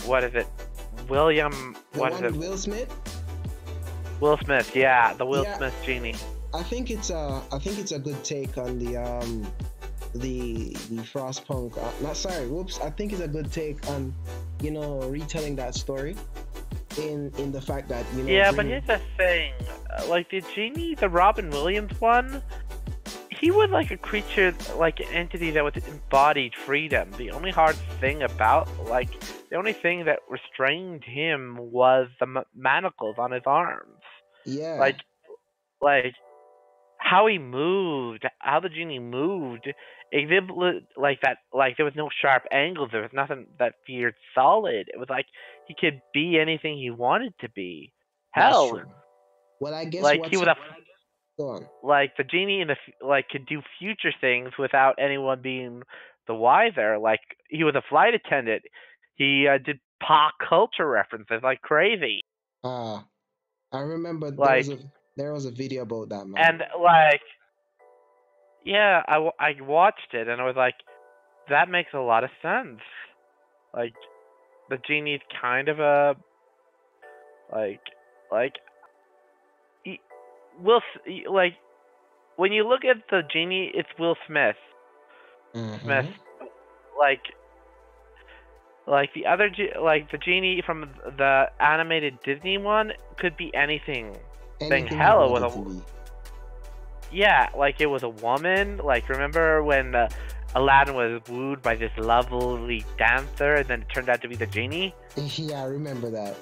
what is it? William, The what is one with it? Will Smith. Will Smith, yeah, the Will Yeah, Smith genie. I think it's a good take on the Frostpunk. Not sorry, whoops. I think it's a good take on retelling that story in the fact that Yeah, but bring here's the thing. Like, the genie, the Robin Williams one, he was like a creature, like an entity that was embodied freedom. The only hard thing about, like, the only thing that restrained him was the manacles on his arms. yeah Like, like how he moved, how the genie moved, like that, like there was no sharp angles. There was nothing that veered solid. It was like he could be anything he wanted to be. that's Hell, true. Well, I guess like he what's was a go on. like the genie in the like could do future things without anyone being the wiser. Like he was a flight attendant. He did pop culture references like crazy. uh I remember Like there was a video about that man. and like yeah, I watched it and I was like, that makes a lot of sense. Like the genie's kind of a like like he, like when you look at the genie, it's Will Smith. Smith Mm-hmm. like the other like the genie from the animated Disney one could be anything. Thing Anything he hell, it was wanted to a be. yeah, like it was a woman. Like remember when Aladdin was wooed by this lovely dancer, and then it turned out to be the genie. Yeah, I remember that.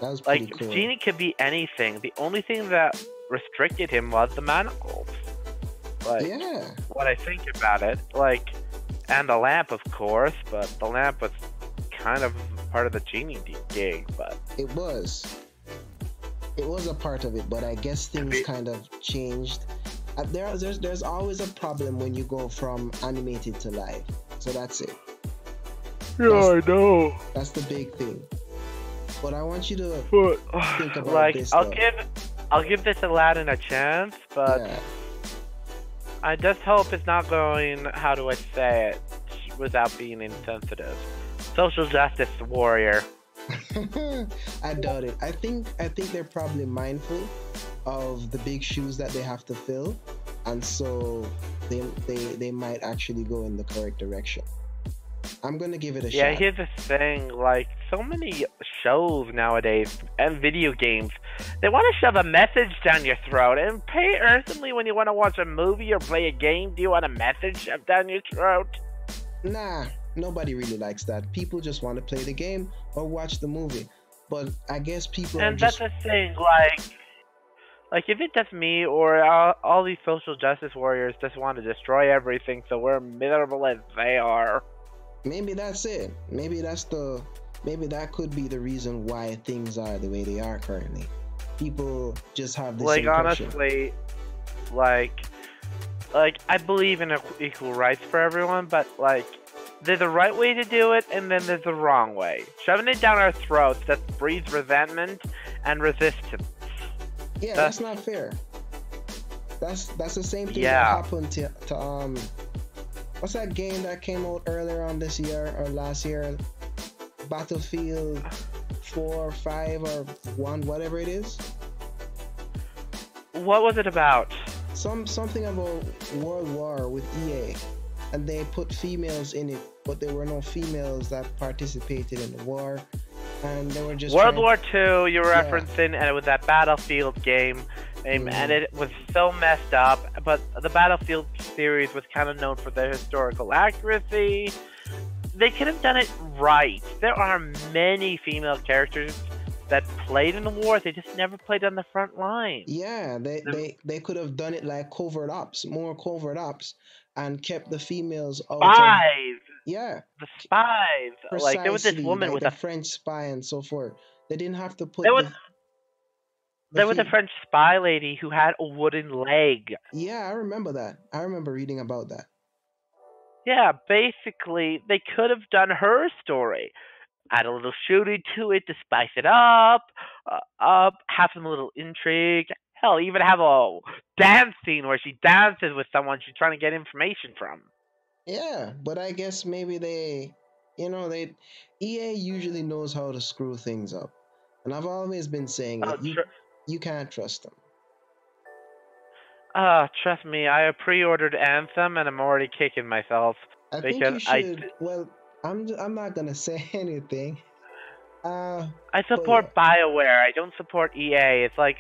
That was pretty Like cool. genie could be anything. The only thing that restricted him was the manacles. Like Yeah, what I think about it, like, and the lamp, of course, but the lamp was kind of part of the genie gig. But it was. It was a part of it, but I guess things kind of changed. There's always a problem when you go from animated to live. So that's it. yeah, I know. That's the big thing. But I want you to But think about like, this. I'll give this Aladdin a chance, but Yeah. I just hope it's not going. How do I say it without being insensitive? Social justice warrior. I doubt it. I think they're probably mindful of the big shoes that they have to fill, and so they might actually go in the correct direction. I'm gonna give it a Yeah, shot. here's the thing. Like, so many shows nowadays and video games, they want to shove a message down your throat. And pay earnestly when you want to watch a movie or play a game. Do you want a message shoved down your throat? Nah, nobody really likes that. People just want to play the game or watch the movie. But I guess people are And that's just the thing. Like if it's just me or all these social justice warriors just want to destroy everything, so we're miserable as they are. maybe that's it. Maybe that could be the reason why things are the way they are currently. People just have this Like impression. honestly, like I believe in equal rights for everyone, but like there's a right way to do it, and then there's the wrong way. Shoving it down our throats that breeds resentment and resistance. Yeah, that's not fair. That's the same thing Yeah. that happened to what's that game that came out earlier on this year or last year? Battlefield 4, 5, or 1, whatever it is. What was it about? Something about World War with EA, and they put females in it, but there were no females that participated in the war, and they were just World trying- War II, you're Yeah. referencing, and it was that Battlefield game, and it was so messed up. But the Battlefield series was kind of known for their historical accuracy. They could have done it right. There are many female characters that played in the war. They just never played on the front line. Yeah, they could have done it like covert ops, more covert ops, and kept the females out of. Spies, Yeah, the spies. Like there was this precisely, woman like with the a French spy and so forth. They didn't have to put there was the there was a fem- French spy lady who had a wooden leg. Yeah, I remember that. I remember reading about that. Yeah, basically, they could have done her story. Add a little shooting to it to spice it up, have some little intrigue. Hell, even have a dance scene where she dances with someone she's trying to get information from. Yeah, but I guess maybe You know, they EA usually knows how to screw things up, and I've always been saying Oh, it. You can't trust them. trust me, I have pre-ordered Anthem and I'm already kicking myself I think because you should. Well, I'm not gonna say anything. I But yeah, support BioWare. I don't support EA. It's like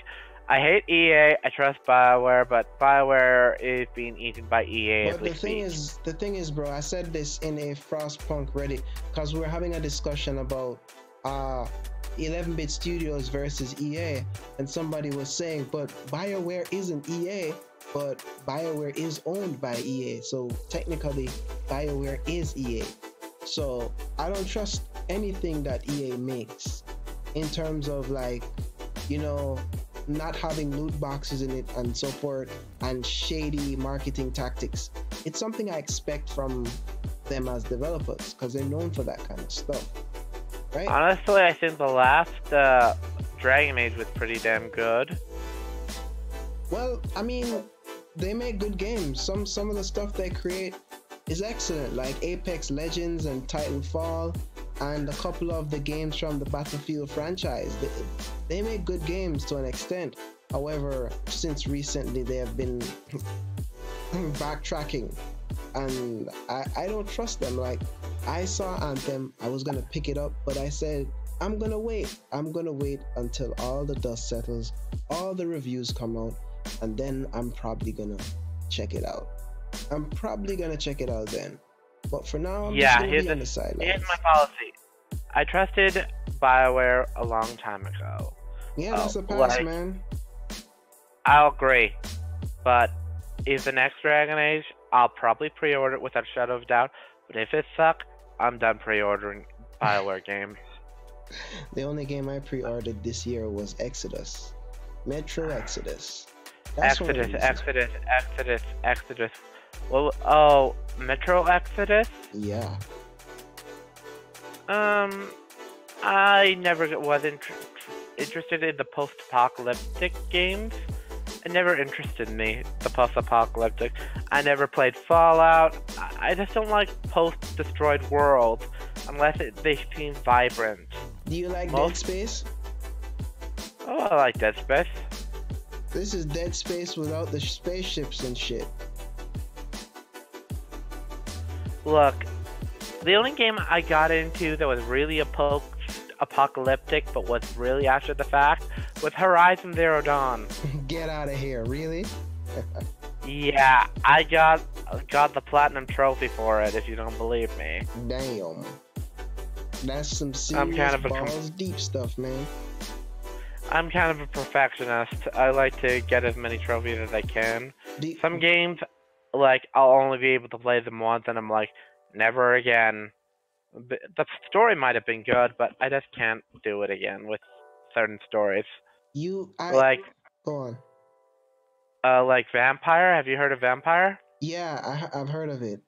I hate EA. I trust BioWare, but BioWare is being eaten by EA as but we speak. the thing is, bro. I said this in a Frostpunk Reddit because we were having a discussion about 11-bit studios versus EA, and somebody was saying, but BioWare isn't EA, but BioWare is owned by EA, so technically BioWare is EA. So I don't trust anything that EA makes in terms of like, you know, not having loot boxes in it and so forth and shady marketing tactics. It's something I expect from them as developers because they're known for that kind of stuff. Right? Honestly, I think the last Dragon Age was pretty damn good. Well, I mean, they make good games. Some of the stuff they create is excellent, like Apex Legends and Titanfall, and a couple of the games from the Battlefield franchise. They make good games to an extent. However, since recently they have been backtracking, and I don't trust them. Like, I saw Anthem, I was gonna pick it up, but I said I'm gonna wait. I'm gonna wait until all the dust settles, all the reviews come out, and then I'm probably gonna check it out. I'm probably gonna check it out then. But for now, I'm just gonna be on the sidelines. Here's my policy. I trusted BioWare a long time ago. Yeah, that's a pass, man. I'll agree. But if the next Dragon Age, I'll probably pre-order it without a shadow of a doubt. But if it sucks, I'm done pre-ordering BioWare games. The only game I pre-ordered this year was Exodus. Metro Exodus. Exodus. Well, oh, Metro Exodus? Yeah. I never was interested in the post-apocalyptic games. It never interested me, the post-apocalyptic. I never played Fallout. I just don't like post-destroyed worlds unless they seem vibrant. Do you like Dead Space? Oh, I like Dead Space. This is Dead Space without the spaceships and shit. Look, the only game I got into that was really a post-apocalyptic but was really after the fact was Horizon Zero Dawn. Get out of here, really? Yeah, I got the platinum trophy for it, if you don't believe me. Damn. That's some serious balls deep stuff, man. I'm kind of a perfectionist. I like to get as many trophies as I can. Some games, like, I'll only be able to play them once, and I'm like, never again. The story might have been good, but I just can't do it again with certain stories. Go on. Like Vampire. Have you heard of Vampire? Yeah, I've heard of it.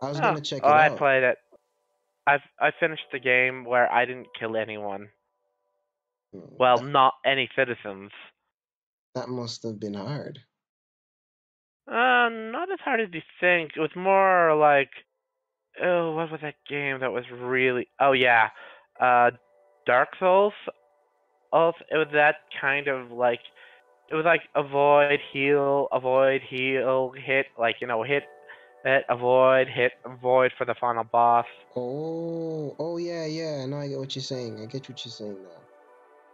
I was gonna check it out. I played it. I finished the game where I didn't kill anyone. Well, not any citizens. That must have been hard. Not as hard as you think. It was more like, oh, what was that game that was really? Oh yeah, Dark Souls. Also, it was that kind of like, it was like avoid, heal, hit, like, you know, hit, avoid for the final boss. Oh yeah. No, I get what you're saying. I get what you're saying now.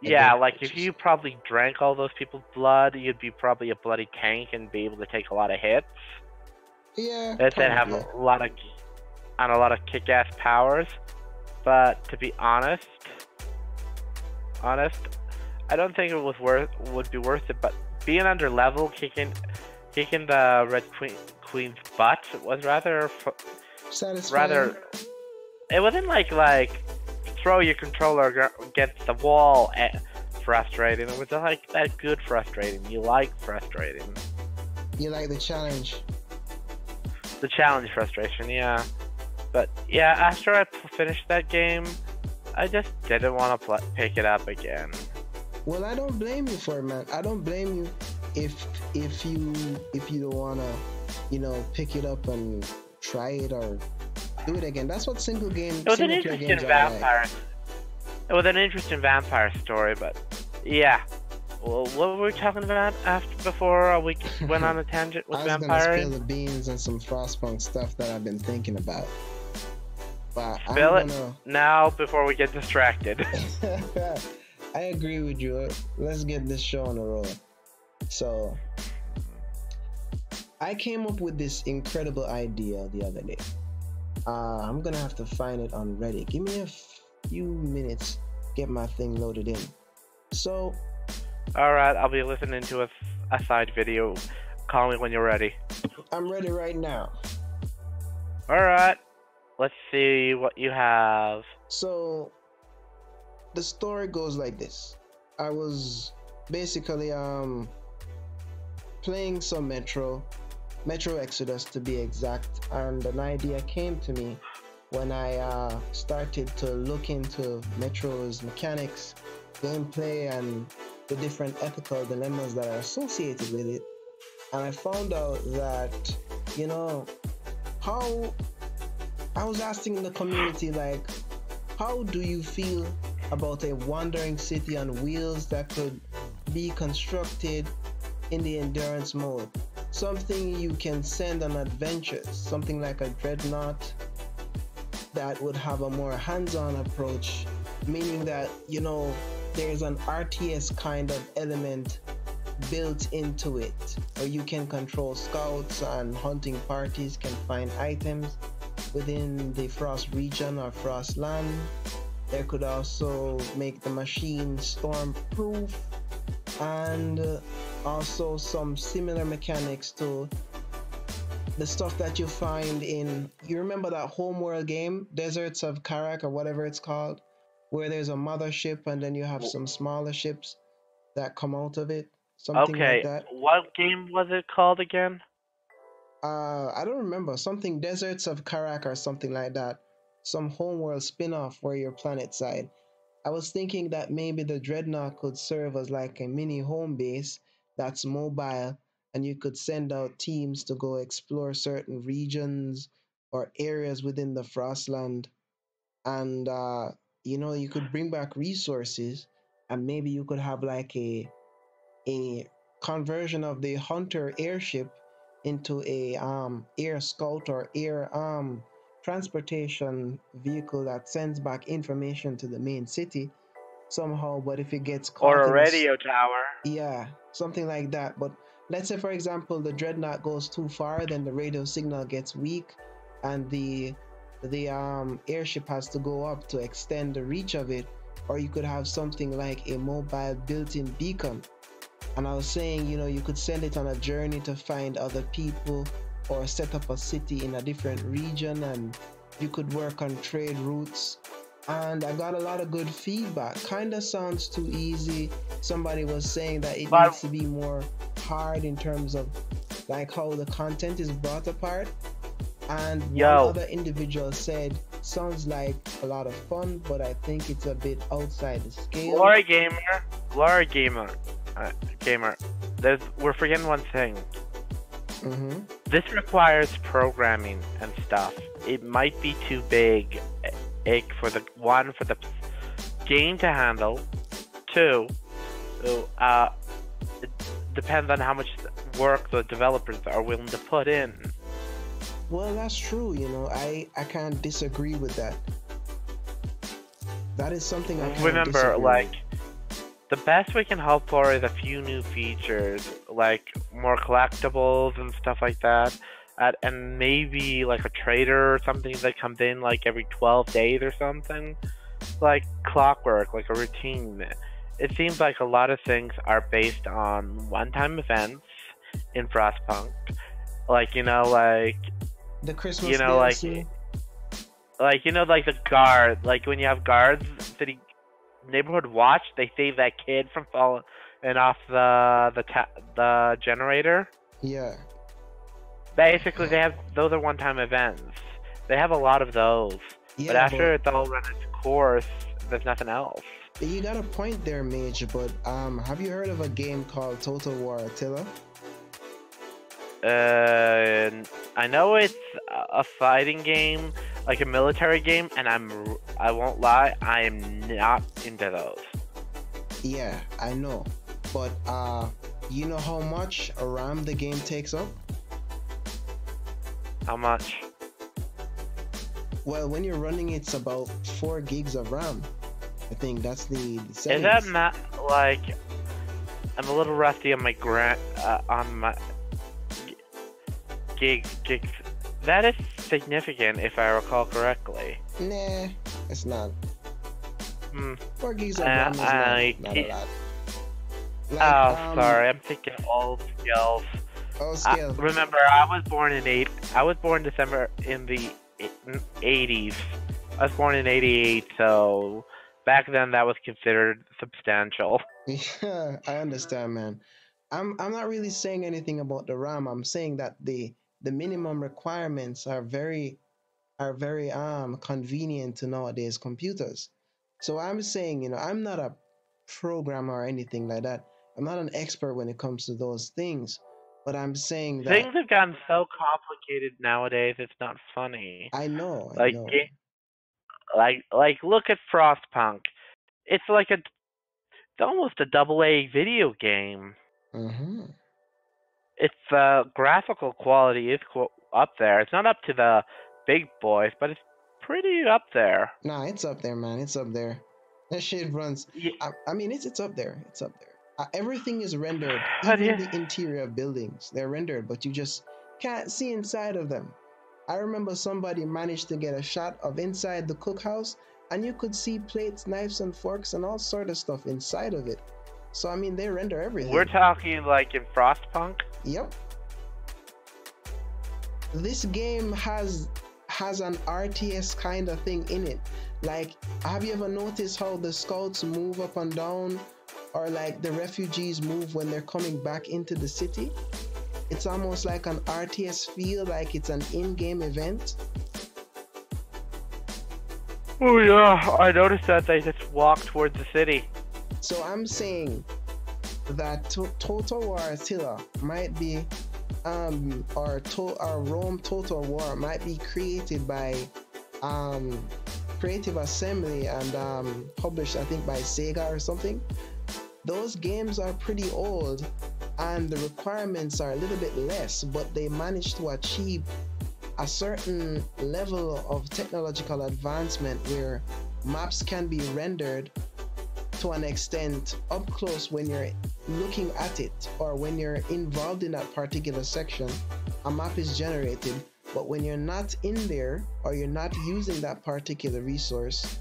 Yeah, like if you probably drank all those people's blood, you'd be probably a bloody tank and be able to take a lot of hits. Yeah. And then have a lot of kick-ass powers. But to be honest, I don't think it would be worth it. But being under level, kicking the Red Queen's butt was rather satisfying. It wasn't like throw your controller against the wall frustrating. It was like that good frustrating. You like frustrating. You like the challenge. The challenge frustration, yeah. But yeah, after I finished that game, I just didn't want to pick it up again. Well, I don't blame you for it, man. I don't blame you if you don't wanna, pick it up and try it or do it again. That's what single It was an player interesting games are like. vampire. It was an interesting vampire story, but yeah. Well, what were we talking about before we went on a tangent with I was gonna vampires? spill the beans and some Frostpunk stuff that I've been thinking about. But Spill I'm it gonna... now before we get distracted. I agree with you. Let's get this show on the road. So, I came up with this incredible idea the other day. I'm gonna have to find it on Reddit. Give me a few minutes, get my thing loaded in. So, Alright, I'll be listening to a side video. Call me when you're ready. I'm ready right now. Alright, let's see what you have. So, the story goes like this. I was basically playing some Metro Exodus to be exact, and an idea came to me when I started to look into Metro's mechanics, gameplay, and the different ethical dilemmas that are associated with it. And I found out that, how I was asking the community, like, how do you feel about a wandering city on wheels that could be constructed in the endurance mode? Something you can send on adventures, something like a Dreadnought that would have a more hands-on approach, meaning that, there's an RTS kind of element built into it, where you can control scouts and hunting parties can find items within the Frost region or Frost land. There could also make the machine storm proof, and also some similar mechanics to the stuff that you find in, you remember that Homeworld game, Deserts of Karak or whatever it's called, where there's a mothership and then you have some smaller ships that come out of it, something like that. What game was it called again? I don't remember, something Deserts of Karak or something like that, some Homeworld spin-off where you're planet side. I was thinking that maybe the Dreadnought could serve as like a mini home base that's mobile, and you could send out teams to go explore certain regions or areas within the Frostland, and you could bring back resources, and maybe you could have like a conversion of the Hunter airship into a air scout or air transportation vehicle that sends back information to the main city somehow. But if it gets caught Or a in radio tower. yeah, something like that. But let's say, for example, the Dreadnought goes too far, then the radio signal gets weak, and the airship has to go up to extend the reach of it. Or you could have something like a mobile built-in beacon. And I was saying, you could send it on a journey to find other people or set up a city in a different region, and you could work on trade routes. And I got a lot of good feedback. Kinda sounds too easy. Somebody was saying that it needs to be more hard in terms of like how the content is brought apart. And one other individual said, sounds like a lot of fun, but I think it's a bit outside the scale. Laura Gamer. We're forgetting one thing. Mm-hmm. This requires programming and stuff. It might be too big for the game to handle. 2, it depends on how much work the developers are willing to put in. Well, that's true. I can't disagree with that. That is something I can't remember. Disagree The best we can hope for is a few new features, like more collectibles and stuff like that, and maybe like a trader or something that comes in like every 12 days or something, like clockwork, like a routine. It seems like a lot of things are based on one-time events in Frostpunk, the Christmas DLC. like the guard, like when you have guards, city neighborhood watch, they save that kid from falling off the generator. Yeah. Basically, those are one-time events. They have a lot of those, but after it's all run its course, there's nothing else. You got a point there, Mage. But have you heard of a game called Total War Attila? I know it's a fighting game like a military game, and I won't lie, I am not into those. Yeah, I know. But you know how much RAM the game takes up? How much? Well, when you're running, it's about 4 gigs of RAM. I think that's the Is that settings. like? I'm a little rusty on my gigs. That is significant, if I recall correctly. Nah, it's not. Hmm. 4 gigs of RAM is not a lot. Like, sorry, I'm thinking old skills. Old scale. Remember, I was born December in the 80s. I was born in 88, so back then that was considered substantial. Yeah, I understand, man. I'm not really saying anything about the RAM. I'm saying that the minimum requirements are very convenient to nowadays computers. So I'm saying, I'm not a programmer or anything like that. I'm not an expert when it comes to those things, but I'm saying that Things have gotten so complicated nowadays, it's not funny. I Like, know. look at Frostpunk. It's like it's almost a double A video game. Hmm. Its graphical quality is up there. It's not up to the big boys, but it's pretty up there. Nah, it's up there, man. It's up there. That shit runs. Yeah, I mean, it's up there. It's up there. Everything is rendered, but even yeah, the interior of buildings. They're rendered, but you just can't see inside of them. I remember somebody managed to get a shot of inside the cookhouse, and you could see plates, knives, and forks, and all sort of stuff inside of it. So I mean, they render everything. we're talking like in Frostpunk. Yep. This game has an RTS kind of thing in it. Like, have you ever noticed how the scouts move up and down, or like the refugees move when they're coming back into the city? It's almost like an RTS feel, like it's an in-game event. Oh yeah, I noticed that they just walk towards the city. So I'm saying that Total War Attila might be, or Rome Total War might be created by Creative Assembly and published, I think, by Sega or something. Those games are pretty old and the requirements are a little bit less, but they managed to achieve a certain level of technological advancement where maps can be rendered to an extent up close when you're looking at it, or when you're involved in that particular section, a map is generated. But when you're not in there, or you're not using that particular resource,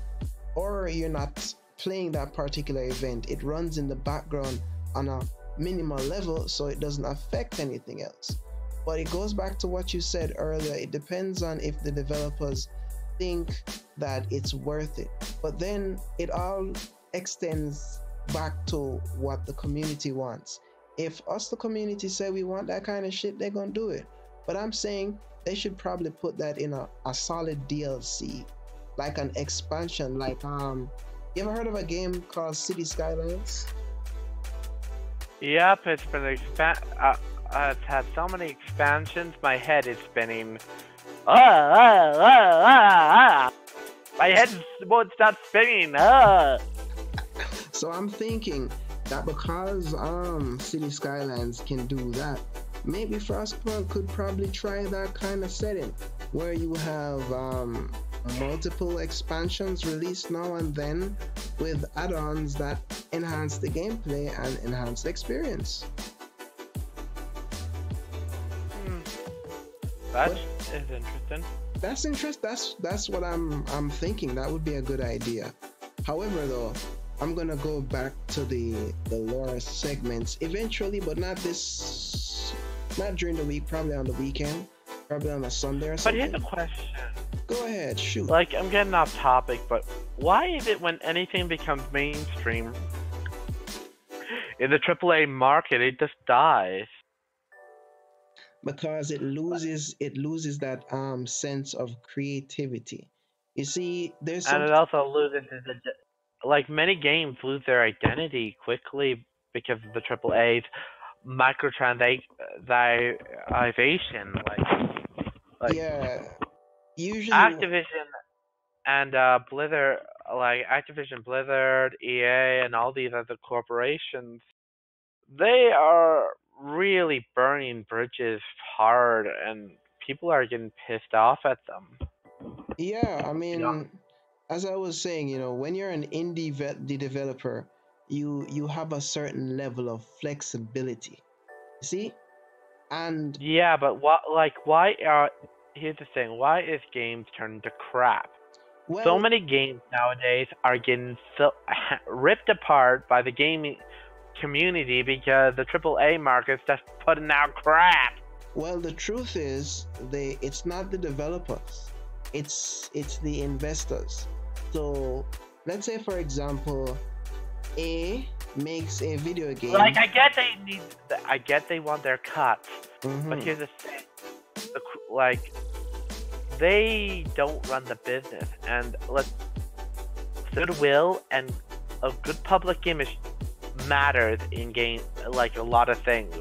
or you're not playing that particular event, it runs in the background on a minimal level, so it doesn't affect anything else. But it goes back to what you said earlier. It depends on if the developers think that it's worth it. But then it all extends back to what the community wants. If us, the community, say we want that kind of shit, they're gonna do it. But I'm saying they should probably put that in a solid DLC, like an expansion. Like you ever heard of a game called City Skylines? Yep, it's been it's had so many expansions. My head is spinning. My head won't stop spinning. So I'm thinking that because City Skylines can do that, maybe Frostpunk could probably try that kind of setting where you have multiple expansions released now and then with add-ons that enhance the gameplay and enhance the experience. That is interesting. That's interest. That's what I'm thinking. That would be a good idea. However, though, I'm gonna go back to the lore segments eventually, but not during the week. Probably on the weekend. Probably on a Sunday or But something. here's a question. Go ahead, shoot. Like, I'm getting off topic, but why is it when anything becomes mainstream in the AAA market, it just dies? Because it loses that sense of creativity. You see, there's And some it also loses like many games lose their identity quickly because of the AAA's microtransaction. yeah. Usually, Activision and Blizzard, like Activision Blizzard, EA, and all these other corporations, they are really burning bridges hard, and people are getting pissed off at them. yeah, I You know? mean, as I was saying, when you're an indie developer, you have a certain level of flexibility. See? And Yeah, but what? Like, why are? Here's the thing: why is games turned to crap? So well, many games nowadays are getting so ripped apart by the gaming community because the AAA market's just putting out crap. well, the truth is, it's not the developers, it's the investors. So let's say, for example, A makes a video game. Like, I get they want their cuts, but Mhm. here's the thing: like, they don't run the business, and goodwill and a good public image matters in game, like a lot of things.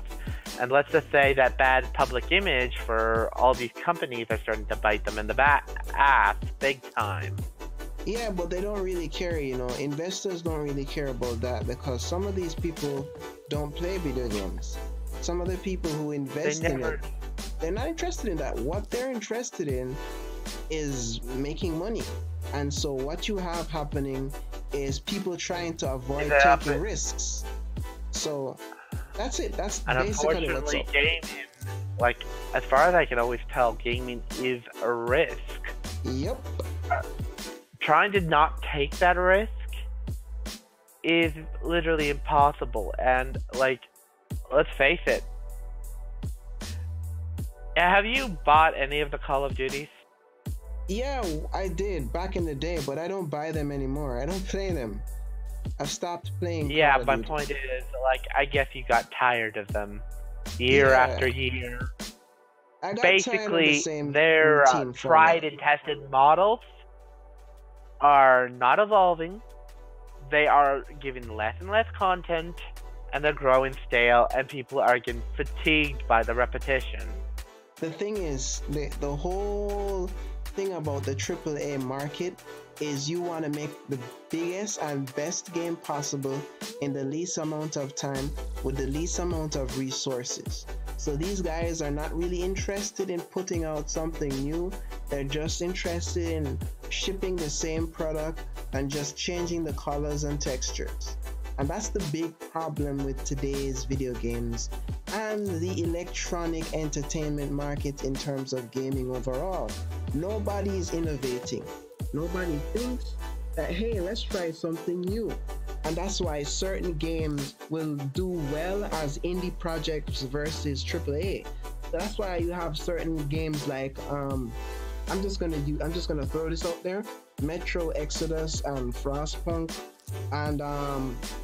And let's just say that bad public image for all these companies are starting to bite them in the ass big time. Yeah, but they don't really care, Investors don't really care about that because some of these people don't play video games. Some of the people who invest in it, they're not interested in that. What they're interested in is making money. And so what you have happening is people trying to avoid taking risks. So that's it. That's and basically what's unfortunately, up. gaming, like as far as I can always tell, gaming is a risk. Yep. Trying to not take that risk is literally impossible. And like, let's face it. Have you bought any of the Call of Duties? Yeah, I did back in the day, but I don't buy them anymore. I don't play them. I've stopped playing. Yeah, Call of my Duty. point is, like, I guess you got tired of them year after year. I got Basically, tired of the same their routine tried format. and tested models are not evolving. They are giving less and less content, and they're growing stale, and people are getting fatigued by the repetition. The thing is, the whole thing about the AAA market is you want to make the biggest and best game possible in the least amount of time with the least amount of resources. So these guys are not really interested in putting out something new. They're just interested in shipping the same product and just changing the colors and textures. And that's the big problem with today's video games and the electronic entertainment market in terms of gaming overall. Nobody is innovating. Nobody thinks that, hey, let's try something new. And that's why certain games will do well as indie projects versus AAA. So that's why you have certain games like I'm just gonna throw this out there: Metro Exodus and Frostpunk and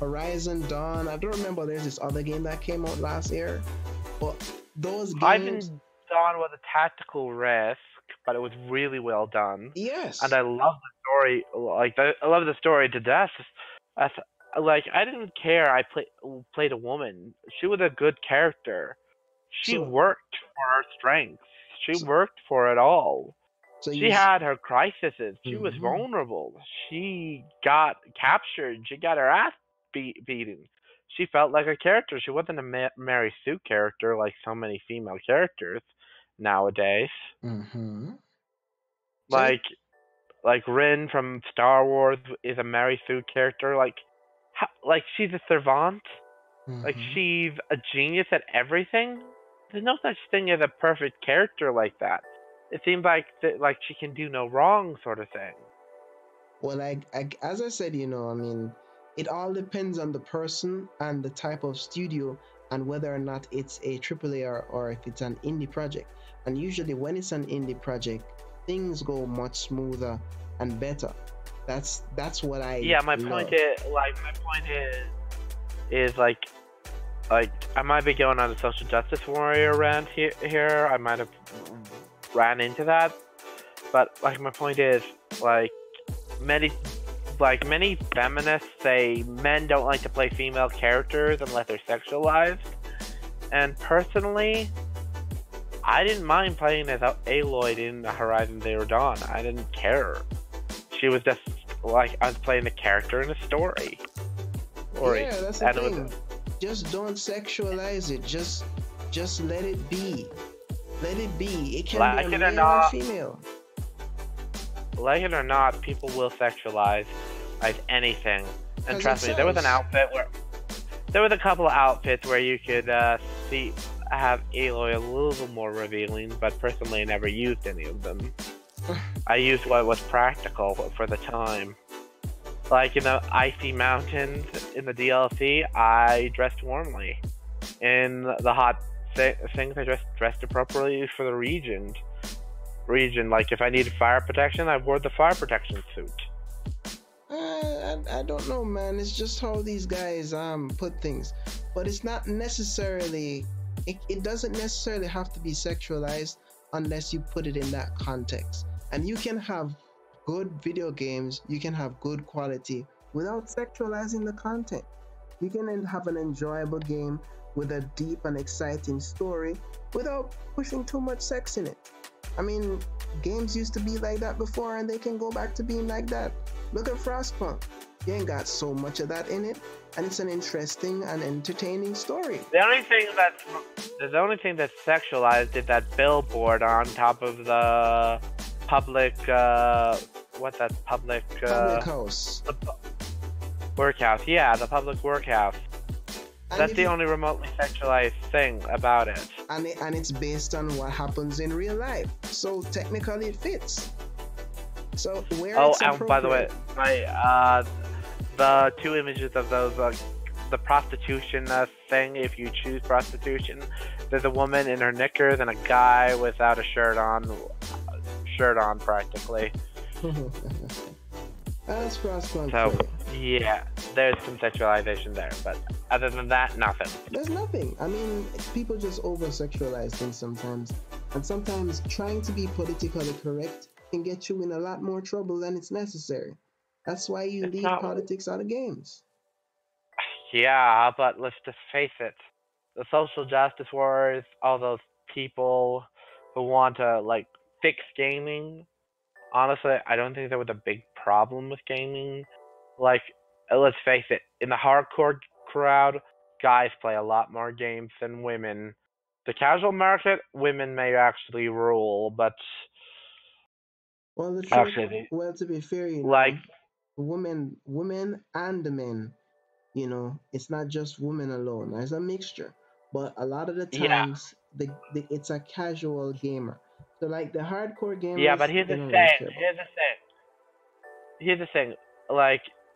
Horizon Dawn. I don't remember. There's this other game that came out last year, but those games. Horizon Dawn was a tactical risk, but it was really well done. Yes. And I love the story. I love the story to death. Like, I didn't care. I played a woman. She was a good character. She worked for her strengths. She worked for it all. She had her crises. She was vulnerable. She got captured. She got her ass beaten. She felt like a character. She wasn't a Mary Sue character like so many female characters nowadays. Like Rin from Star Wars is a Mary Sue character. Like she's a savant. Like, she's a genius at everything. There's no such thing as a perfect character like that. It seems like she can do no wrong, sort of thing. Well, as I said, I mean, it all depends on the person and the type of studio and whether or not it's a AAA or if it's an indie project. And usually when it's an indie project, things go much smoother and better. That's what I my point is I might be going on a social justice warrior rant here. I might have ran into that, but my point is, many feminists say men don't like to play female characters unless they're sexualized, and personally I didn't mind playing as Aloy in Horizon Zero Dawn. I didn't care. She was just like I was playing a character in a story. Yeah, that's the thing. Just don't sexualize it. Just let it be. Let it be. It can like be a it male or female. Like it or not, people will sexualize anything. And trust me, there was an outfit where there was a couple of outfits where you could have Aloy a little bit more revealing, but personally I never used any of them. I used what was practical for the time. Like in the icy mountains in the DLC, I dressed warmly. In the hot things, I dressed appropriately for the region. Like if I needed fire protection, I wore the fire protection suit. I don't know, man. It's just how these guys put things, but it's not necessarily. It doesn't necessarily have to be sexualized unless you put it in that context. And you can have good video games, you can have good quality without sexualizing the content. You can have an enjoyable game with a deep and exciting story without pushing too much sex in it. I mean, games used to be like that before, and they can go back to being like that. Look at Frostpunk. You ain't got so much of that in it, and it's an interesting and entertaining story. The only thing that's sexualized is that billboard on top of the public public house. Workhouse. Yeah, the public workhouse. That's the only remotely sexualized thing about it. And it's based on what happens in real life, so technically it fits. So where? Oh, and by the way, the two images of those, the prostitution thing. If you choose prostitution, there's a woman in her knickers and a guy without a shirt on practically. That's Frostpunk. So yeah, there's some sexualization there, but other than that, nothing. There's nothing. I mean, people just over-sexualize things sometimes, and sometimes trying to be politically correct can get you in a lot more trouble than it's necessary. That's why you leave politics out of games. Yeah, but let's just face it. The social justice warriors, all those people who want to, fix gaming, honestly, I don't think there was a big problem with gaming. Let's face it, in the hardcore crowd, guys play a lot more games than women. The casual market, women may actually rule, but... Well, to be fair, women and the men, it's not just women alone. There's a mixture, but a lot of the times, it's a casual gamer. So, the hardcore gamers. Yeah, but here's the thing.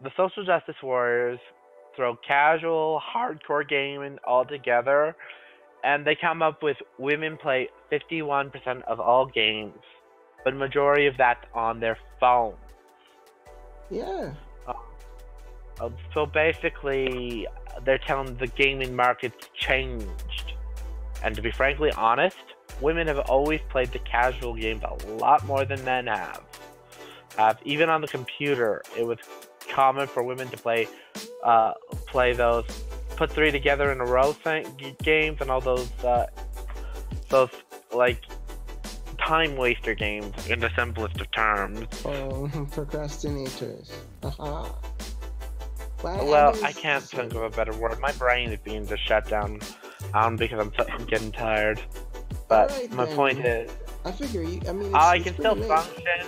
The social justice warriors throw casual, hardcore gaming all together, and they come up with women play 51% of all games. But majority of that on their phone. Yeah. So basically, they're telling the gaming market's changed. And to be frankly honest, women have always played the casual games a lot more than men have. Even on the computer, it was common for women to play those put three together in a row games and all those time waster games in the simplest of terms. Oh, procrastinators. Well, I can't think of a better word. My brain is being just shut down because I'm getting tired. But right, my point is, I figure I can still function.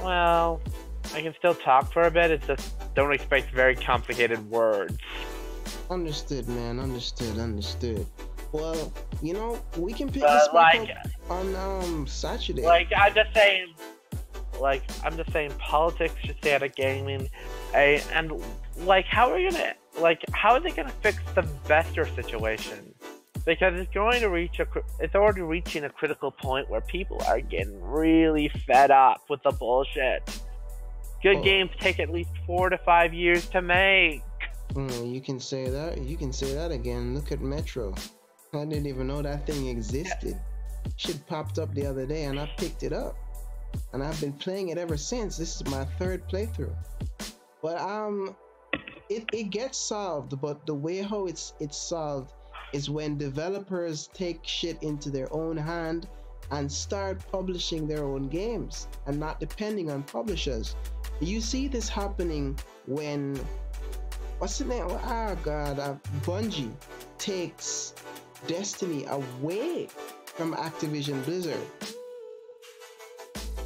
Well, I can still talk for a bit. It's just don't expect very complicated words. Understood, man. Understood. Well, we can pick this back up on Saturday. I'm just saying politics should stay out of gaming, and how are they gonna fix the Vester situation? Because it's already reaching a critical point where people are getting really fed up with the bullshit. Good games take at least 4 to 5 years to make. You can say that. You can say that again. Look at Metro. I didn't even know that thing existed. Shit popped up the other day and I picked it up. And I've been playing it ever since. This is my 3rd playthrough. But it gets solved, but the way how it's solved is when developers take shit into their own hand and start publishing their own games and not depending on publishers. You see this happening when what's the name? Oh God, Bungie takes Destiny away from Activision Blizzard.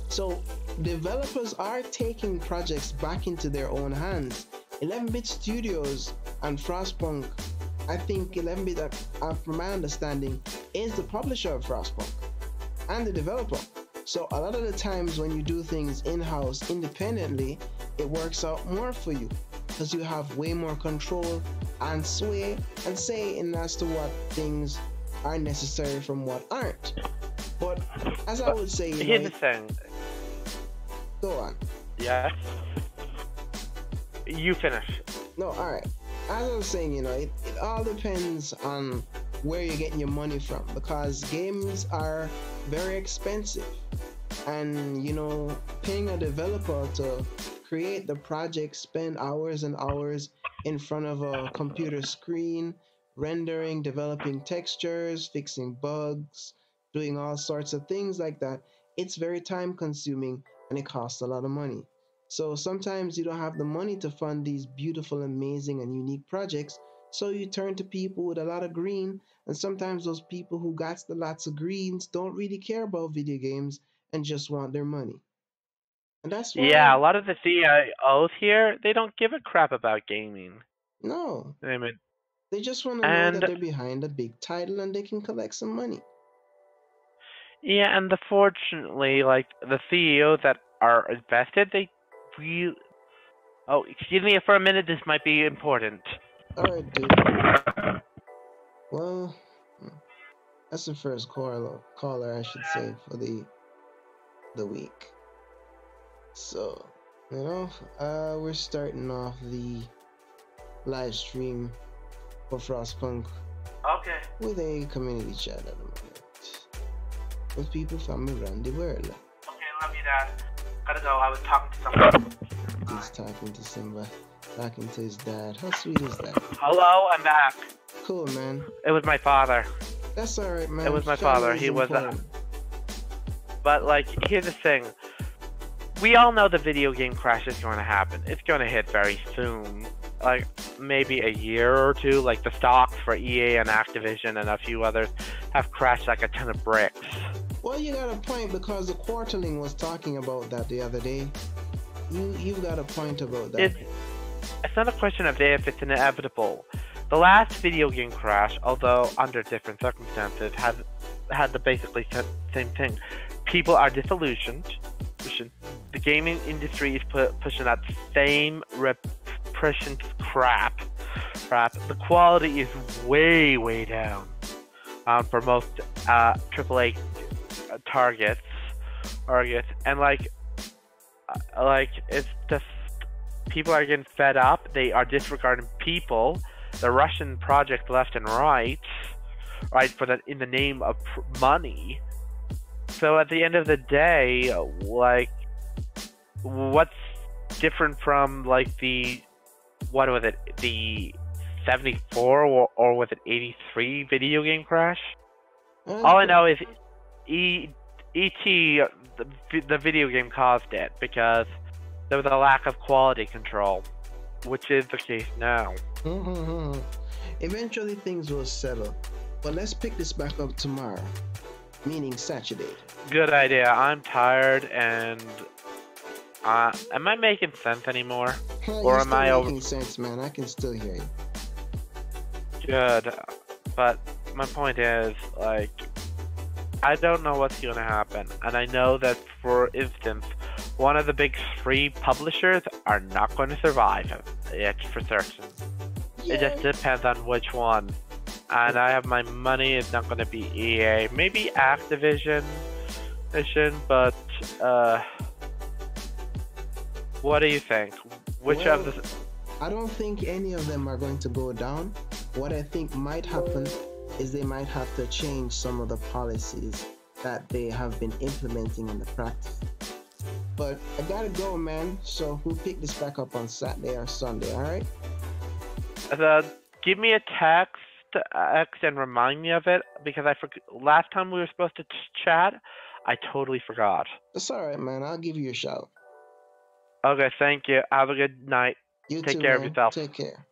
So developers are taking projects back into their own hands. 11-bit Studios and Frostpunk, I think 11-bit, from my understanding, is the publisher of Frostpunk and the developer. So a lot of the times when you do things in-house independently, it works out more for you because you have way more control and sway and say in as to what things are necessary from what aren't. But as I would say, here's the thing. Go on. Yes. You finish. No, alright. As I was saying, it all depends on where you're getting your money from because games are very expensive. And, paying a developer to create the project, spend hours and hours in front of a computer screen, rendering, developing textures, fixing bugs, doing all sorts of things like that, it's very time consuming and it costs a lot of money. So sometimes you don't have the money to fund these beautiful, amazing, and unique projects. So you turn to people with a lot of green, and sometimes those people who got the lots of greens don't really care about video games and just want their money. And that's why. Yeah, a lot of the CEOs here, they don't give a crap about gaming. No. I mean, they just want to know that they're behind a big title and they can collect some money. Yeah, and fortunately, like the CEOs that are invested, they really. Oh, excuse me for a minute. This might be important. All right, dude. Well, that's the first caller, I should say, for the week. So, we're starting off the live stream for Frostpunk. Okay. With a community chat at the moment. With people from around the world. Okay, love you, Dad. Gotta go. I was talking to someone. He's talking to Simba. Talking to his dad. How sweet is that? Hello, I'm back. Cool, man. It was my father. That's alright, man. It was my father. He was But, here's the thing. We all know the video game crash is going to happen. It's going to hit very soon. Maybe a year or two. The stocks for EA and Activision and a few others have crashed like a ton of bricks. Well, you got a point because the Quarterling was talking about that the other day. You've got a point about that. It's not a question of if, it's inevitable. The last video game crash, although under different circumstances, had the basically same thing. People are disillusioned. The gaming industry is pushing that same repression crap. The quality is way, way down for most AAA targets, and it's just people are getting fed up. They are disregarding people. The Russian project left and right for that in the name of money. So at the end of the day, what's different from the 74 or was it 83 video game crash? All I know is E.T. the video game caused it because there was a lack of quality control, which is the case now. Eventually things will settle, but let's pick this back up tomorrow, meaning Saturday. Good idea. I'm tired and am I making sense anymore? Or am I making sense, man? I can still hear you. Good, but my point is, I don't know what's going to happen, and I know that, for instance, one of the big 3 publishers are not going to survive. It's for certain. Yeah. It just depends on which one. And I have my money, it's not going to be EA. Maybe Activision, but what do you think? Which of the... I don't think any of them are going to go down. What I think might happen is they might have to change some of the policies that they have been implementing in the practice. But I gotta go, man. So we'll pick this back up on Saturday or Sunday, alright? Give me a text text and remind me of it because last time we were supposed to chat, I totally forgot. It's all right, man. I'll give you a shout. Okay, thank you. Have a good night. You Take too, care of man. yourself. Take care.